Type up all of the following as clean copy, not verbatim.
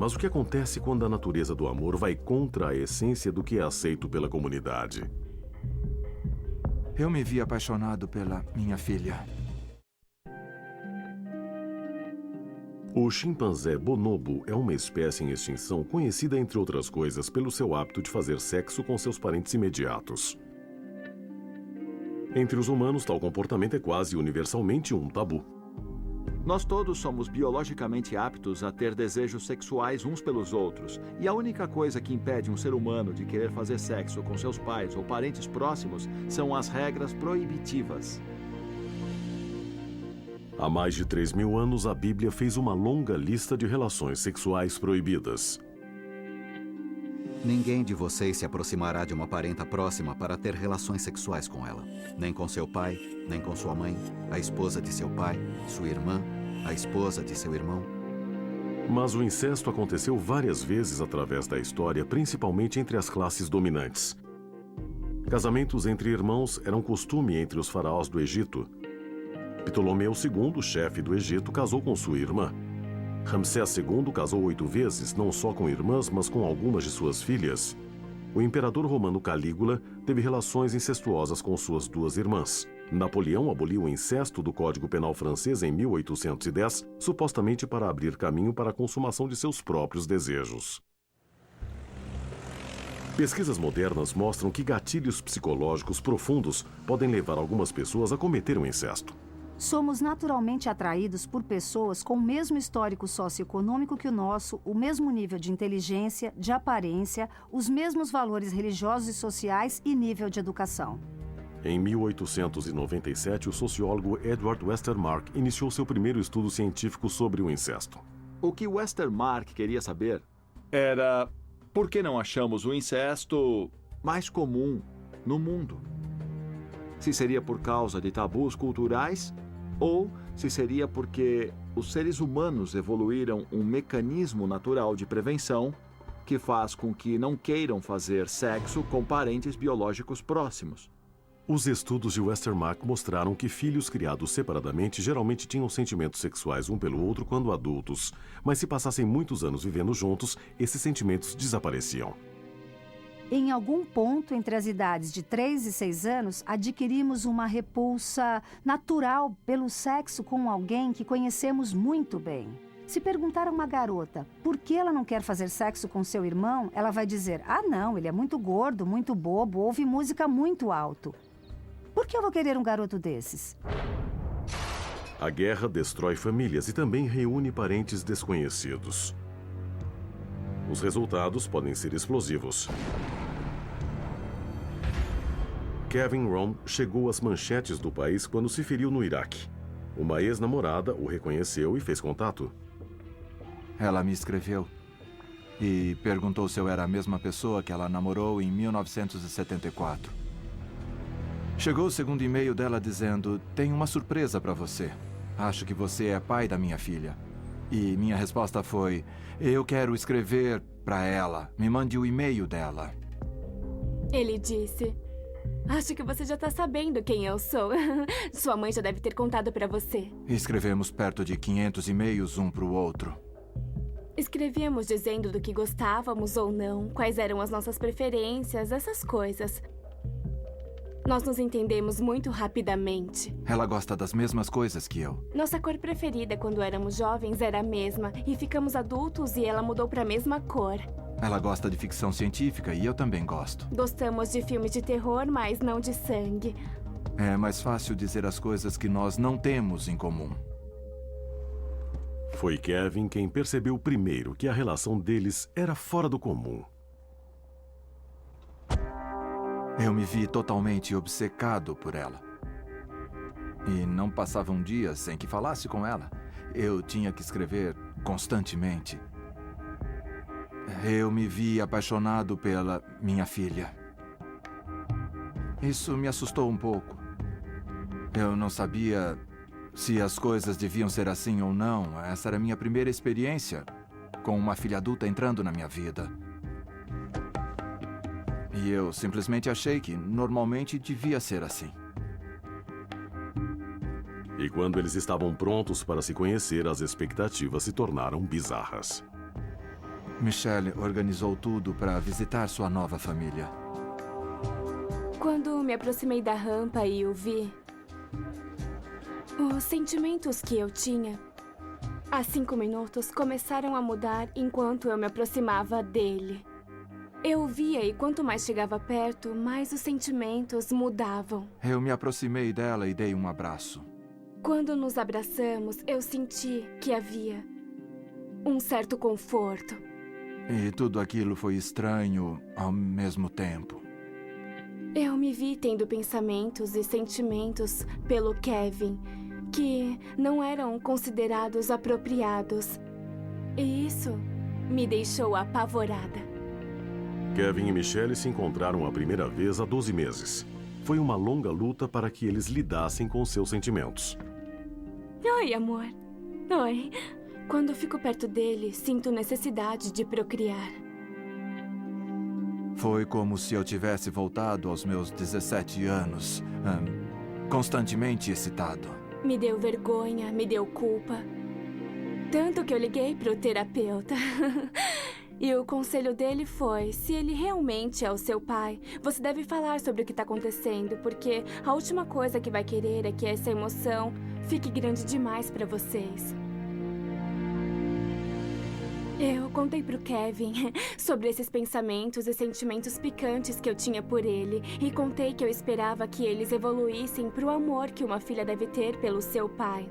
Mas o que acontece quando a natureza do amor vai contra a essência do que é aceito pela comunidade? Eu me vi apaixonado pela minha filha. O chimpanzé bonobo é uma espécie em extinção conhecida, entre outras coisas, pelo seu hábito de fazer sexo com seus parentes imediatos. Entre os humanos, tal comportamento é quase universalmente um tabu. Nós todos somos biologicamente aptos a ter desejos sexuais uns pelos outros, e a única coisa que impede um ser humano de querer fazer sexo com seus pais ou parentes próximos são as regras proibitivas. Há mais de 3.000 anos, a Bíblia fez uma longa lista de relações sexuais proibidas. Ninguém de vocês se aproximará de uma parenta próxima para ter relações sexuais com ela. Nem com seu pai, nem com sua mãe, a esposa de seu pai, sua irmã, a esposa de seu irmão. Mas o incesto aconteceu várias vezes através da história, principalmente entre as classes dominantes. Casamentos entre irmãos eram costume entre os faraós do Egito. Ptolomeu II, chefe do Egito, casou com sua irmã. Ramsés II casou 8 vezes, não só com irmãs, mas com algumas de suas filhas. O imperador romano Calígula teve relações incestuosas com suas 2 irmãs. Napoleão aboliu o incesto do Código Penal francês em 1810, supostamente para abrir caminho para a consumação de seus próprios desejos. Pesquisas modernas mostram que gatilhos psicológicos profundos podem levar algumas pessoas a cometer o incesto. Somos naturalmente atraídos por pessoas com o mesmo histórico socioeconômico que o nosso, o mesmo nível de inteligência, de aparência, os mesmos valores religiosos e sociais e nível de educação. Em 1897, o sociólogo Edward Westermarck iniciou seu primeiro estudo científico sobre o incesto. O que Westermarck queria saber era por que não achamos o incesto mais comum no mundo? Se seria por causa de tabus culturais ou se seria porque os seres humanos evoluíram um mecanismo natural de prevenção que faz com que não queiram fazer sexo com parentes biológicos próximos. Os estudos de Westermarck mostraram que filhos criados separadamente geralmente tinham sentimentos sexuais um pelo outro quando adultos, mas se passassem muitos anos vivendo juntos, esses sentimentos desapareciam. Em algum ponto entre as idades de 3 e 6 anos, adquirimos uma repulsa natural pelo sexo com alguém que conhecemos muito bem. Se perguntar a uma garota por que ela não quer fazer sexo com seu irmão, ela vai dizer: "Ah, não, ele é muito gordo, muito bobo, ouve música muito alto. Por que eu vou querer um garoto desses?" A guerra destrói famílias e também reúne parentes desconhecidos. Os resultados podem ser explosivos. Kevin Rom chegou às manchetes do país quando se feriu no Iraque. Uma ex-namorada o reconheceu e fez contato. Ela me escreveu e perguntou se eu era a mesma pessoa que ela namorou em 1974. Chegou o segundo e-mail dela dizendo: "Tenho uma surpresa para você. Acho que você é pai da minha filha." E minha resposta foi: "Eu quero escrever para ela. Me mande o e-mail dela." Ele disse: "Acho que você já tá sabendo quem eu sou. Sua mãe já deve ter contado para você." Escrevemos perto de 500 e-mails um para o outro. Escrevíamos dizendo do que gostávamos ou não, quais eram as nossas preferências, essas coisas. Nós nos entendemos muito rapidamente. Ela gosta das mesmas coisas que eu. Nossa cor preferida quando éramos jovens era a mesma, e ficamos adultos e ela mudou para a mesma cor. Ela gosta de ficção científica e eu também gosto. Gostamos de filmes de terror, mas não de sangue. É mais fácil dizer as coisas que nós não temos em comum. Foi Kevin quem percebeu primeiro que a relação deles era fora do comum. Eu me vi totalmente obcecado por ela. E não passavam dias sem que falasse com ela. Eu tinha que escrever constantemente. Eu me vi apaixonado pela minha filha. Isso me assustou um pouco. Eu não sabia se as coisas deviam ser assim ou não. Essa era a minha primeira experiência com uma filha adulta entrando na minha vida. E eu simplesmente achei que normalmente devia ser assim. E quando eles estavam prontos para se conhecer, as expectativas se tornaram bizarras. Michelle organizou tudo para visitar sua nova família. Quando me aproximei da rampa e o vi, os sentimentos que eu tinha há 5 minutos começaram a mudar enquanto eu me aproximava dele. Eu o via e quanto mais chegava perto, mais os sentimentos mudavam. Eu me aproximei dela e dei um abraço. Quando nos abraçamos, eu senti que havia um certo conforto. E tudo aquilo foi estranho ao mesmo tempo. Eu me vi tendo pensamentos e sentimentos pelo Kevin que não eram considerados apropriados. E isso me deixou apavorada. Kevin e Michelle se encontraram a primeira vez há 12 meses. Foi uma longa luta para que eles lidassem com seus sentimentos. Oi, amor. Oi. Quando fico perto dele, sinto necessidade de procriar. Foi como se eu tivesse voltado aos meus 17 anos, constantemente excitado. Me deu vergonha, me deu culpa. Tanto que eu liguei pro terapeuta. E o conselho dele foi, se ele realmente é o seu pai, você deve falar sobre o que está acontecendo, porque a última coisa que vai querer é que essa emoção fique grande demais para vocês. Eu contei pro Kevin sobre esses pensamentos e sentimentos picantes que eu tinha por ele e contei que eu esperava que eles evoluíssem pro amor que uma filha deve ter pelo seu pai.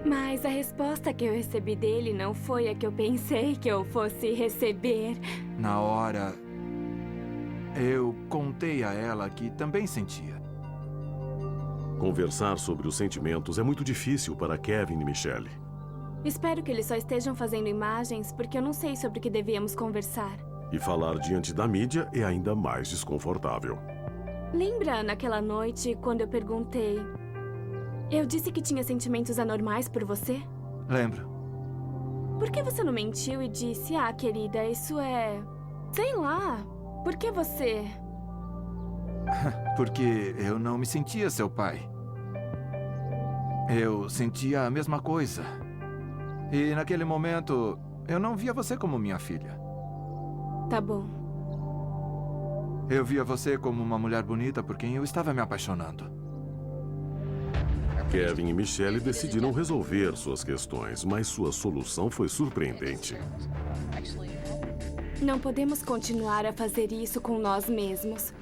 Mas a resposta que eu recebi dele não foi a que eu pensei que eu fosse receber. Na hora, eu contei a ela que também sentia. Conversar sobre os sentimentos é muito difícil para Kevin e Michelle. Espero que eles só estejam fazendo imagens, porque eu não sei sobre o que devíamos conversar. E falar diante da mídia é ainda mais desconfortável. Lembra naquela noite quando eu perguntei... Eu disse que tinha sentimentos anormais por você? Lembro. Por que você não mentiu e disse, querida, isso é... Sei lá, por que você... Porque eu não me sentia seu pai. Eu sentia a mesma coisa. E naquele momento, eu não via você como minha filha. Tá bom. Eu via você como uma mulher bonita por quem eu estava me apaixonando. Kevin e Michelle decidiram resolver suas questões, mas sua solução foi surpreendente. Não podemos continuar a fazer isso com nós mesmos.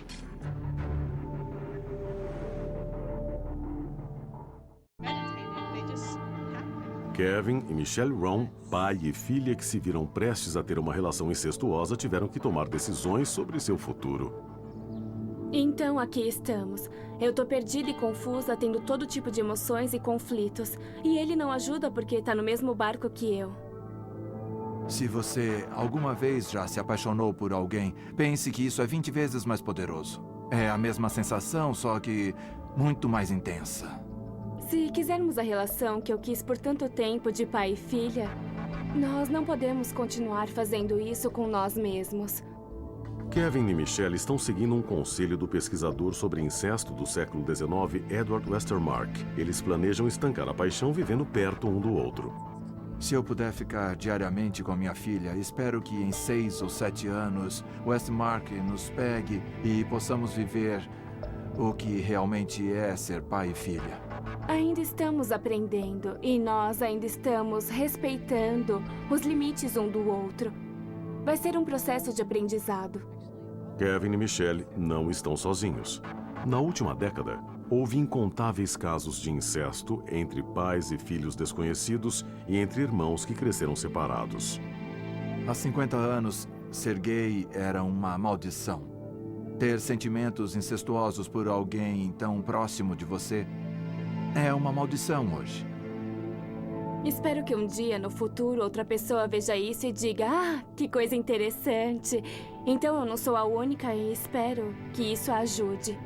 Kevin e Michelle Ron, pai e filha que se viram prestes a ter uma relação incestuosa, tiveram que tomar decisões sobre seu futuro. Então aqui estamos. Eu tô perdida e confusa, tendo todo tipo de emoções e conflitos. E ele não ajuda porque tá no mesmo barco que eu. Se você alguma vez já se apaixonou por alguém, pense que isso é 20 vezes mais poderoso. É a mesma sensação, só que muito mais intensa. Se quisermos a relação que eu quis por tanto tempo de pai e filha, nós não podemos continuar fazendo isso com nós mesmos. Kevin e Michelle estão seguindo um conselho do pesquisador sobre incesto do século XIX, Edward Westermarck. Eles planejam estancar a paixão vivendo perto um do outro. Se eu puder ficar diariamente com minha filha, espero que em 6 ou 7 anos, Westermarck nos pegue e possamos viver o que realmente é ser pai e filha. Ainda estamos aprendendo e nós ainda estamos respeitando os limites um do outro. Vai ser um processo de aprendizado. Kevin e Michelle não estão sozinhos. Na última década, houve incontáveis casos de incesto entre pais e filhos desconhecidos e entre irmãos que cresceram separados. Há 50 anos, ser gay era uma maldição. Ter sentimentos incestuosos por alguém tão próximo de você é uma maldição hoje. Espero que um dia, no futuro, outra pessoa veja isso e diga, que coisa interessante. Então eu não sou a única e espero que isso a ajude.